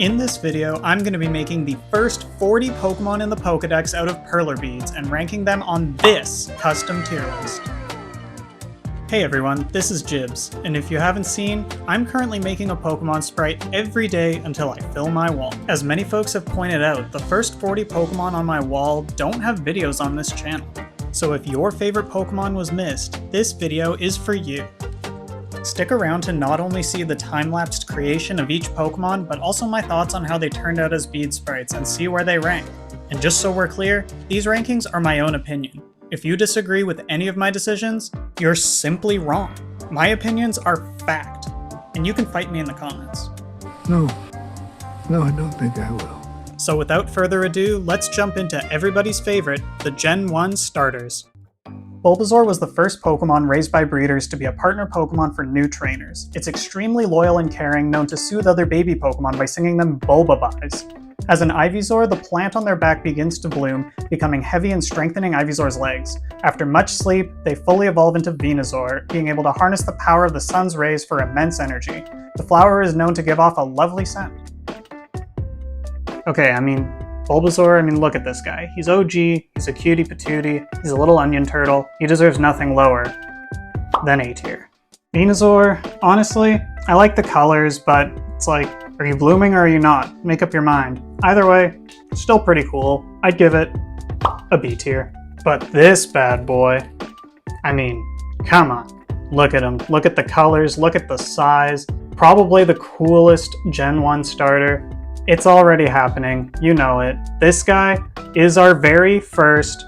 In this video, I'm going to be making the first 40 Pokemon in the Pokedex out of Perler beads and ranking them on this custom tier list. Hey everyone, this is Jibs, and if you haven't seen, I'm currently making a Pokemon sprite every day until I fill my wall. As many folks have pointed out, the first 40 Pokemon on my wall don't have videos on this channel. So if your favorite Pokemon was missed, this video is for you. Stick around to not only see the time-lapsed creation of each Pokemon, but also my thoughts on how they turned out as bead sprites and see where they rank. And just so we're clear, these rankings are my own opinion. If you disagree with any of my decisions, you're simply wrong. My opinions are fact, and you can fight me in the comments. No, I don't think I will. So without further ado, let's jump into everybody's favorite, the Gen 1 starters. Bulbasaur was the first Pokemon raised by breeders to be a partner Pokemon for new trainers. It's extremely loyal and caring, known to soothe other baby Pokemon by singing them Bulbabyes. As an Ivysaur, the plant on their back begins to bloom, becoming heavy and strengthening Ivysaur's legs. After much sleep, they fully evolve into Venusaur, being able to harness the power of the sun's rays for immense energy. The flower is known to give off a lovely scent. Okay, Bulbasaur, look at this guy. He's OG, he's a cutie patootie, he's a little onion turtle. He deserves nothing lower than A tier. Venusaur, honestly, I like the colors, but it's like, are you blooming or are you not? Make up your mind. Either way, still pretty cool. I'd give it a B tier. But this bad boy, come on. Look at him. Look at the colors, look at the size. Probably the coolest Gen 1 starter. It's already happening, you know it. This guy is our very first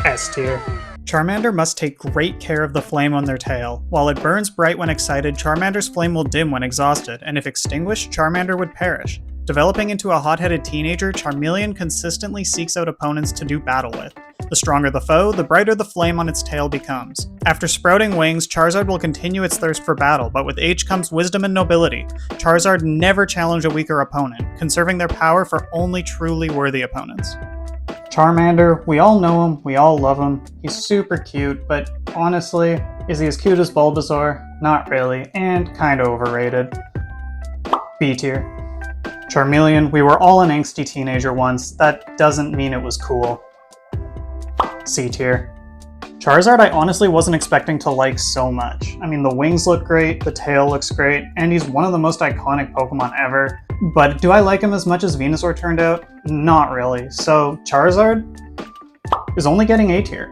S tier. Charmander must take great care of the flame on their tail. While it burns bright when excited, Charmander's flame will dim when exhausted, and if extinguished, Charmander would perish. Developing into a hot-headed teenager, Charmeleon consistently seeks out opponents to do battle with. The stronger the foe, the brighter the flame on its tail becomes. After sprouting wings, Charizard will continue its thirst for battle, but with age comes wisdom and nobility. Charizard never challenge a weaker opponent, conserving their power for only truly worthy opponents. Charmander, we all know him, we all love him. He's super cute, but honestly, is he as cute as Bulbasaur? Not really, and kinda overrated. B tier. Charmeleon, we were all an angsty teenager once. That doesn't mean it was cool. C tier. Charizard I honestly wasn't expecting to like so much. The wings look great, the tail looks great, and he's one of the most iconic Pokemon ever. But do I like him as much as Venusaur turned out? Not really. So Charizard is only getting A tier.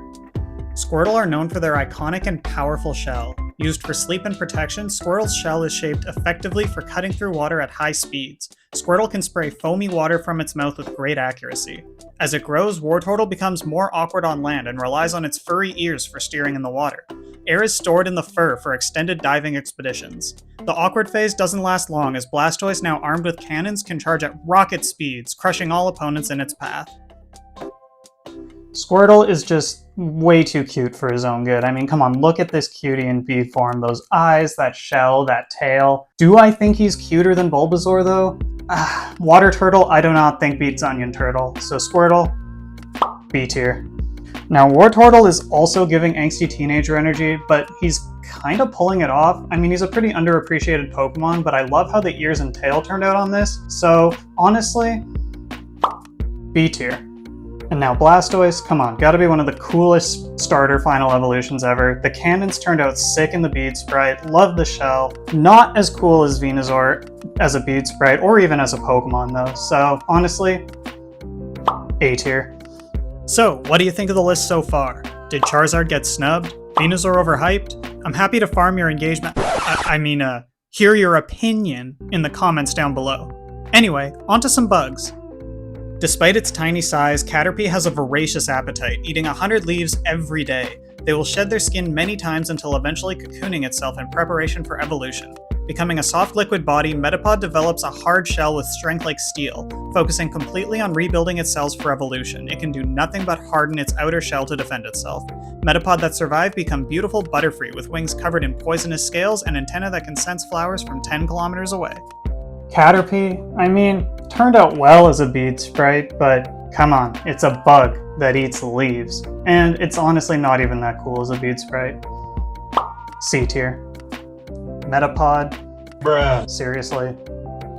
Squirtle are known for their iconic and powerful shell. Used for sleep and protection, Squirtle's shell is shaped effectively for cutting through water at high speeds. Squirtle can spray foamy water from its mouth with great accuracy. As it grows, Wartortle becomes more awkward on land and relies on its furry ears for steering in the water. Air is stored in the fur for extended diving expeditions. The awkward phase doesn't last long, as Blastoise, now armed with cannons, can charge at rocket speeds, crushing all opponents in its path. Squirtle is just way too cute for his own good. Come on, look at this cutie in bead form. Those eyes, that shell, that tail. Do I think he's cuter than Bulbasaur, though? Water Turtle, I do not think beats Onion Turtle. So Squirtle, B tier. Now, Wartortle is also giving angsty teenager energy, but he's kind of pulling it off. He's a pretty underappreciated Pokemon, but I love how the ears and tail turned out on this. So, honestly, B tier. And now Blastoise, come on, gotta be one of the coolest starter final evolutions ever. The cannons turned out sick in the bead sprite, love the shell. Not as cool as Venusaur as a bead sprite, or even as a Pokemon though. So honestly, A tier. So, what do you think of the list so far? Did Charizard get snubbed? Venusaur overhyped? I'm happy to farm your engagement. Hear your opinion in the comments down below. Anyway, onto some bugs. Despite its tiny size, Caterpie has a voracious appetite, eating 100 leaves every day. They will shed their skin many times until eventually cocooning itself in preparation for evolution. Becoming a soft liquid body, Metapod develops a hard shell with strength like steel, focusing completely on rebuilding its cells for evolution. It can do nothing but harden its outer shell to defend itself. Metapod that survive become beautiful Butterfree with wings covered in poisonous scales and antennae that can sense flowers from 10 kilometers away. Caterpie, turned out well as a bead sprite, but come on, it's a bug that eats leaves. And it's honestly not even that cool as a bead sprite. C tier. Metapod? Bruh. Seriously?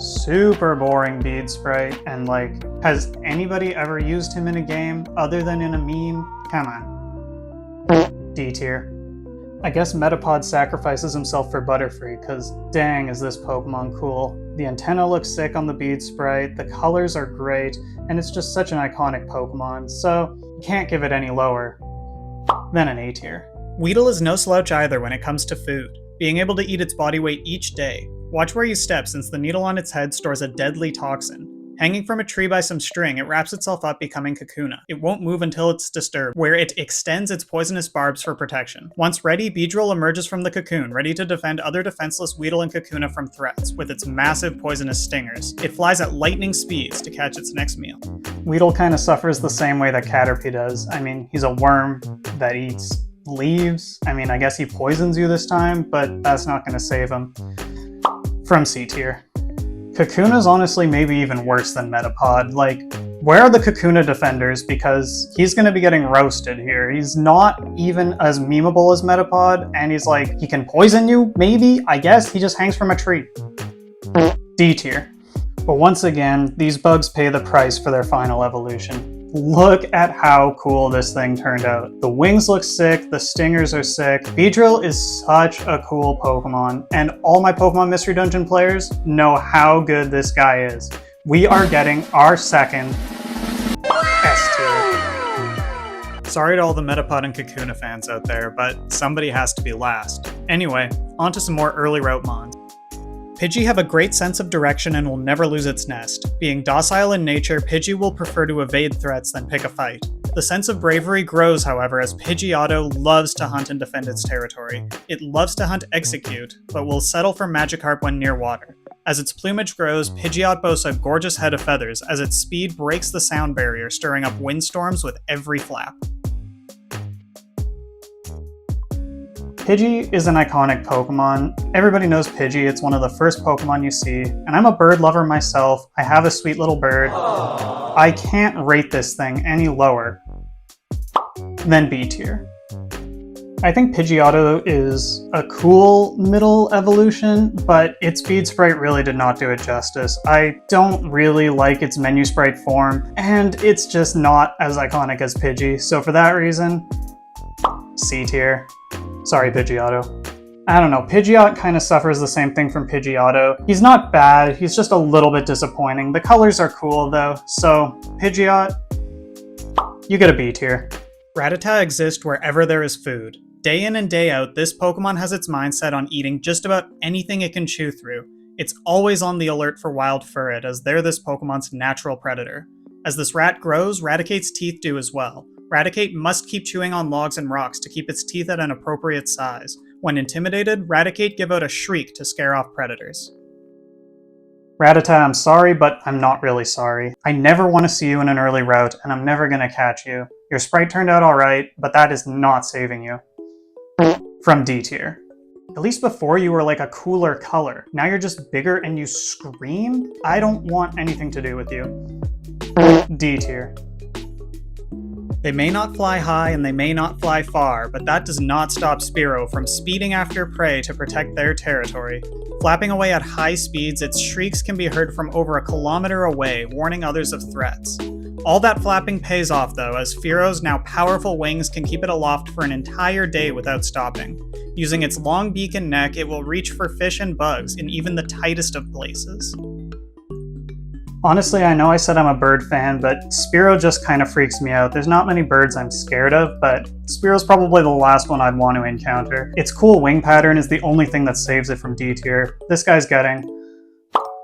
Super boring bead sprite, and like, has anybody ever used him in a game other than in a meme? Come on. D tier. I guess Metapod sacrifices himself for Butterfree, cause dang is this Pokemon cool. The antenna looks sick on the bead sprite, the colors are great, and it's just such an iconic Pokemon, so you can't give it any lower than an A tier. Weedle is no slouch either when it comes to food, being able to eat its body weight each day. Watch where you step since the needle on its head stores a deadly toxin. Hanging from a tree by some string, it wraps itself up, becoming Kakuna. It won't move until it's disturbed, where it extends its poisonous barbs for protection. Once ready, Beedrill emerges from the cocoon, ready to defend other defenseless Weedle and Kakuna from threats, with its massive poisonous stingers. It flies at lightning speeds to catch its next meal. Weedle kinda suffers the same way that Caterpie does. I mean, he's a worm that eats leaves. I mean, I guess he poisons you this time, but that's not gonna save him. From C tier. Kakuna's honestly maybe even worse than Metapod. Like, where are the Kakuna defenders? Because he's gonna be getting roasted here. He's not even as memeable as Metapod, and he's like, he can poison you, maybe? I guess he just hangs from a tree. D tier. But once again, these bugs pay the price for their final evolution. Look at how cool this thing turned out. The wings look sick, the stingers are sick. Beedrill is such a cool Pokemon, and all my Pokemon Mystery Dungeon players know how good this guy is. We are getting our second S tier. Sorry to all the Metapod and Kakuna fans out there, but somebody has to be last. Anyway, on to some more early route mons. Pidgey have a great sense of direction and will never lose its nest. Being docile in nature, Pidgey will prefer to evade threats than pick a fight. The sense of bravery grows, however, as Pidgeotto loves to hunt and defend its territory. It loves to hunt Execute, but will settle for Magikarp when near water. As its plumage grows, Pidgeot boasts a gorgeous head of feathers, as its speed breaks the sound barrier, stirring up windstorms with every flap. Pidgey is an iconic Pokemon. Everybody knows Pidgey, it's one of the first Pokemon you see, and I'm a bird lover myself. I have a sweet little bird. I can't rate this thing any lower than B tier. I think Pidgeotto is a cool middle evolution, but its bead sprite really did not do it justice. I don't really like its menu sprite form, and it's just not as iconic as Pidgey, so for that reason, C tier. Sorry, Pidgeotto. I don't know, Pidgeot kind of suffers the same thing from Pidgeotto. He's not bad, he's just a little bit disappointing. The colors are cool though, so Pidgeot, you get a B tier. Rattata exists wherever there is food. Day in and day out, this Pokemon has its mind set on eating just about anything it can chew through. It's always on the alert for wild furret, as they're this Pokemon's natural predator. As this rat grows, Raticate's teeth do as well. Raticate must keep chewing on logs and rocks to keep its teeth at an appropriate size. When intimidated, Raticate give out a shriek to scare off predators. Rattata, I'm sorry, but I'm not really sorry. I never want to see you in an early route, and I'm never gonna catch you. Your sprite turned out alright, but that is not saving you. From D tier. At least before you were like a cooler color. Now you're just bigger and you scream? I don't want anything to do with you. D tier. They may not fly high and they may not fly far, but that does not stop Spearow from speeding after prey to protect their territory. Flapping away at high speeds, its shrieks can be heard from over a kilometer away, warning others of threats. All that flapping pays off though, as Spearow's now powerful wings can keep it aloft for an entire day without stopping. Using its long beak and neck, it will reach for fish and bugs in even the tightest of places. Honestly, I know I said I'm a bird fan, but Spearow just kind of freaks me out. There's not many birds I'm scared of, but Spearow's probably the last one I'd want to encounter. Its cool wing pattern is the only thing that saves it from D tier. This guy's getting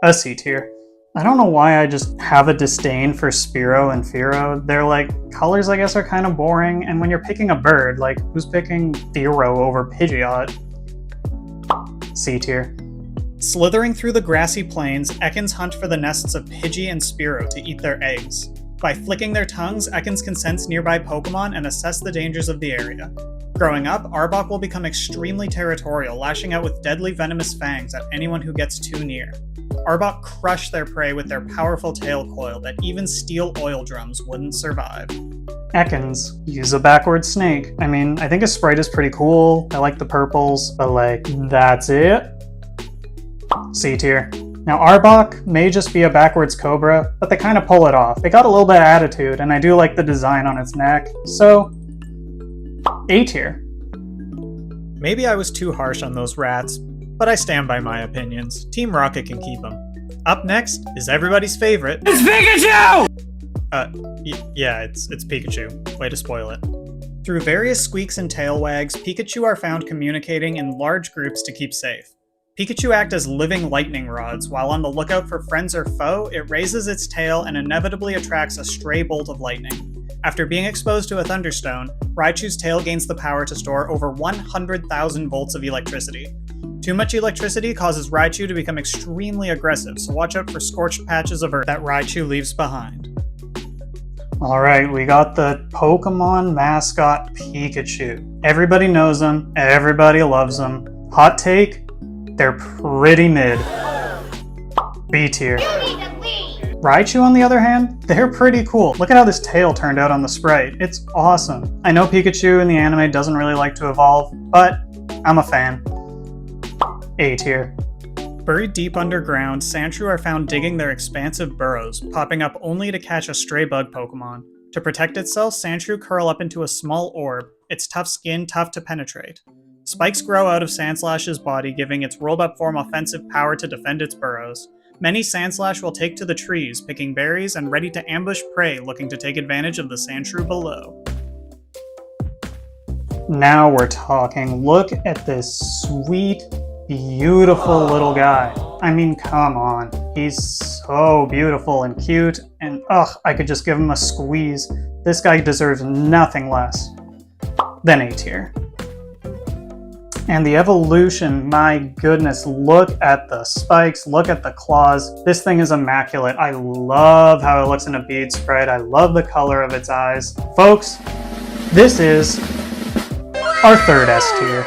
a C tier. I don't know why I just have a disdain for Spearow and Fearow. Their colors I guess are kind of boring, and when you're picking a bird, who's picking Fearow over Pidgeot? C tier. Slithering through the grassy plains, Ekans hunt for the nests of Pidgey and Spearow to eat their eggs. By flicking their tongues, Ekans can sense nearby Pokemon and assess the dangers of the area. Growing up, Arbok will become extremely territorial, lashing out with deadly venomous fangs at anyone who gets too near. Arbok crush their prey with their powerful tail coil that even steel oil drums wouldn't survive. Ekans, use a backward snake. I mean, I think his sprite is pretty cool. I like the purples, but that's it. C tier. Now Arbok may just be a backwards Cobra, but they kind of pull it off. They got a little bit of attitude, and I do like the design on its neck, so A tier. Maybe I was too harsh on those rats, but I stand by my opinions. Team Rocket can keep them. Up next is everybody's favorite. It's Pikachu! Yeah, it's Pikachu. Way to spoil it. Through various squeaks and tail wags, Pikachu are found communicating in large groups to keep safe. Pikachu act as living lightning rods. While on the lookout for friends or foe, it raises its tail and inevitably attracts a stray bolt of lightning. After being exposed to a thunderstone, Raichu's tail gains the power to store over 100,000 volts of electricity. Too much electricity causes Raichu to become extremely aggressive, so watch out for scorched patches of earth that Raichu leaves behind. Alright, we got the Pokemon mascot Pikachu. Everybody knows him, everybody loves him. Hot take? They're pretty mid. B tier. Raichu, on the other hand, they're pretty cool. Look at how this tail turned out on the sprite. It's awesome. I know Pikachu in the anime doesn't really like to evolve, but I'm a fan. A tier. Buried deep underground, Sandshrew are found digging their expansive burrows, popping up only to catch a stray bug Pokemon. To protect itself, Sandshrew curl up into a small orb, its tough skin tough to penetrate. Spikes grow out of Sandslash's body, giving its rolled-up form offensive power to defend its burrows. Many Sandslash will take to the trees, picking berries and ready to ambush prey looking to take advantage of the Sandshrew below. Now we're talking. Look at this sweet, beautiful little guy. I mean, come on. He's so beautiful and cute, and I could just give him a squeeze. This guy deserves nothing less than A tier. And the evolution, my goodness, look at the spikes, look at the claws. This thing is immaculate. I love how it looks in a bead sprite. I love the color of its eyes. Folks, this is our third S tier.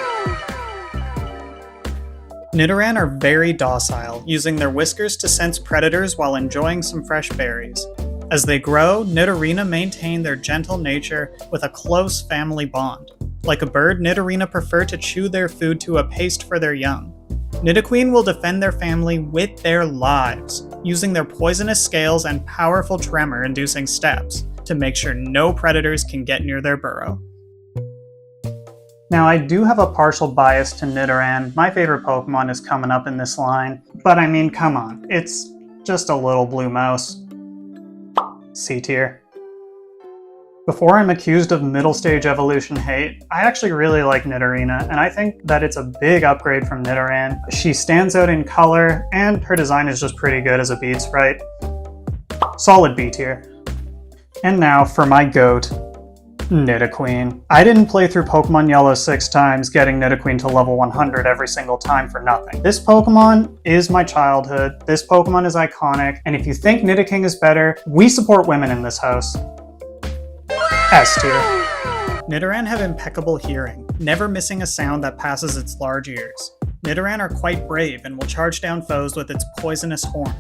Nidoran are very docile, using their whiskers to sense predators while enjoying some fresh berries. As they grow, Nidorina maintain their gentle nature with a close family bond. Like a bird, Nidorina prefer to chew their food to a paste for their young. Nidoqueen will defend their family with their lives, using their poisonous scales and powerful tremor-inducing steps to make sure no predators can get near their burrow. Now, I do have a partial bias to Nidoran. My favorite Pokemon is coming up in this line, but I mean, come on. It's just a little blue mouse. C tier. Before I'm accused of middle stage evolution hate, I actually really like Nidorina, and I think that it's a big upgrade from Nidoran. She stands out in color, and her design is just pretty good as a bead sprite. Solid B tier. And now for my GOAT, Nidoqueen. I didn't play through Pokemon Yellow 6 times getting Nidoqueen to level 100 every single time for nothing. This Pokemon is my childhood, this Pokemon is iconic, and if you think Nidoking is better, we support women in this house. S tier. Nidoran have impeccable hearing, never missing a sound that passes its large ears. Nidoran are quite brave and will charge down foes with its poisonous horn.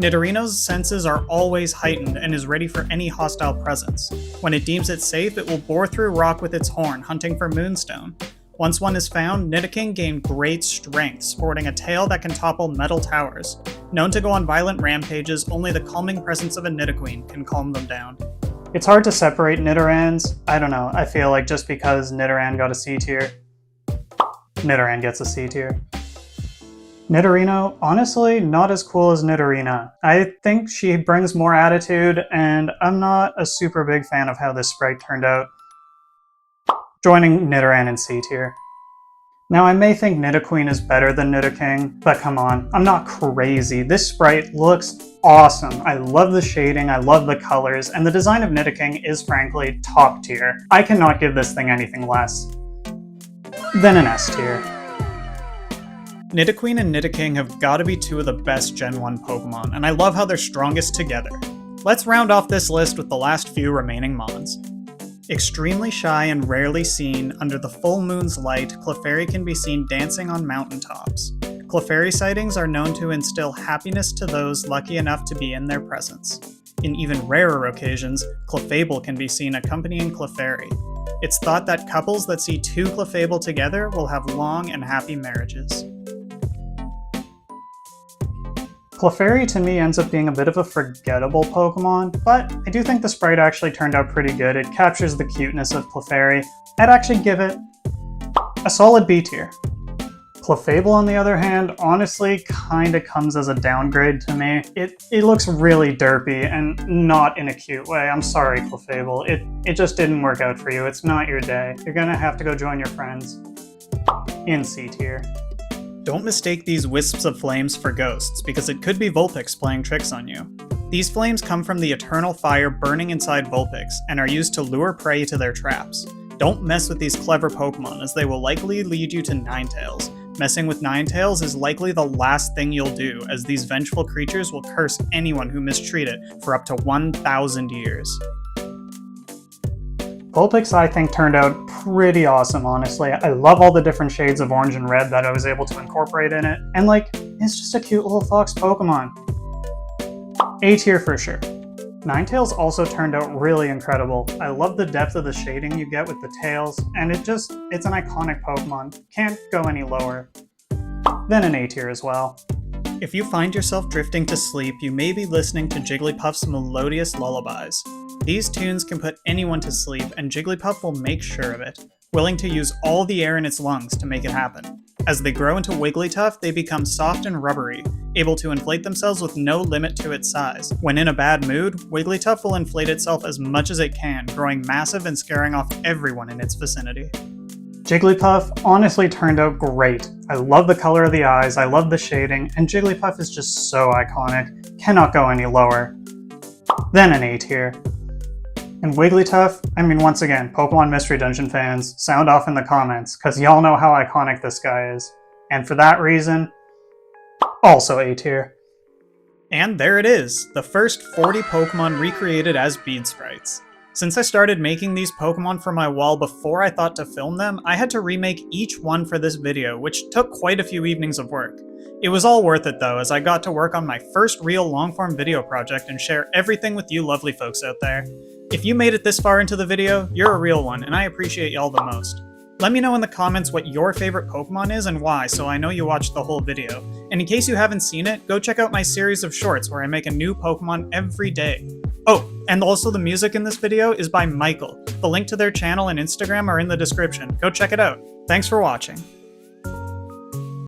Nidorino's senses are always heightened and is ready for any hostile presence. When it deems it safe, it will bore through rock with its horn, hunting for Moonstone. Once one is found, Nidoking gain great strength, sporting a tail that can topple metal towers. Known to go on violent rampages, only the calming presence of a Nidoqueen can calm them down. It's hard to separate Nidorans. I don't know, I feel like just because Nidoran got a C tier, Nidoran gets a C tier. Nidorino, honestly, not as cool as Nidorina. I think she brings more attitude, and I'm not a super big fan of how this sprite turned out. Joining Nidoran in C tier. Now, I may think Nidoqueen is better than Nidoking, but come on, I'm not crazy. This sprite looks awesome. I love the shading, I love the colors, and the design of Nidoking is frankly top tier. I cannot give this thing anything less than an S tier. Nidoqueen and Nidoking have gotta be two of the best Gen 1 Pokemon, and I love how they're strongest together. Let's round off this list with the last few remaining Mons. Extremely shy and rarely seen, under the full moon's light, Clefairy can be seen dancing on mountaintops. Clefairy sightings are known to instill happiness to those lucky enough to be in their presence. In even rarer occasions, Clefable can be seen accompanying Clefairy. It's thought that couples that see two Clefable together will have long and happy marriages. Clefairy to me ends up being a bit of a forgettable Pokemon, but I do think the sprite actually turned out pretty good. It captures the cuteness of Clefairy. I'd actually give it a solid B tier. Clefable, on the other hand, honestly kinda comes as a downgrade to me. It looks really derpy and not in a cute way. I'm sorry, Clefable. It just didn't work out for you. It's not your day. You're gonna have to go join your friends. In C tier. Don't mistake these wisps of flames for ghosts, because it could be Vulpix playing tricks on you. These flames come from the eternal fire burning inside Vulpix, and are used to lure prey to their traps. Don't mess with these clever Pokemon, as they will likely lead you to Ninetales. Messing with Ninetales is likely the last thing you'll do, as these vengeful creatures will curse anyone who mistreat it for up to 1,000 years. Vulpix, I think, turned out pretty awesome, honestly. I love all the different shades of orange and red that I was able to incorporate in it. And, like, it's just a cute little fox Pokemon. A tier for sure. Ninetales also turned out really incredible. I love the depth of the shading you get with the tails, and it's an iconic Pokemon. Can't go any lower. Then an A tier as well. If you find yourself drifting to sleep, you may be listening to Jigglypuff's melodious lullabies. These tunes can put anyone to sleep, and Jigglypuff will make sure of it, willing to use all the air in its lungs to make it happen. As they grow into Wigglytuff, they become soft and rubbery, able to inflate themselves with no limit to its size. When in a bad mood, Wigglytuff will inflate itself as much as it can, growing massive and scaring off everyone in its vicinity. Jigglypuff honestly turned out great. I love the color of the eyes, I love the shading, and Jigglypuff is just so iconic. Cannot go any lower. Then an A tier. And Wigglytuff, I mean, once again, Pokemon Mystery Dungeon fans, sound off in the comments, because y'all know how iconic this guy is. And for that reason, also A tier. And there it is, the first 40 Pokemon recreated as bead sprites. Since I started making these Pokemon for my wall before I thought to film them, I had to remake each one for this video, which took quite a few evenings of work. It was all worth it though, as I got to work on my first real long-form video project and share everything with you lovely folks out there. If you made it this far into the video, you're a real one, and I appreciate y'all the most. Let me know in the comments what your favorite Pokemon is and why, so I know you watched the whole video. And in case you haven't seen it, go check out my series of shorts where I make a new Pokemon every day. Oh, and also the music in this video is by Mikel. The link to their channel and Instagram are in the description. Go check it out. Thanks for watching.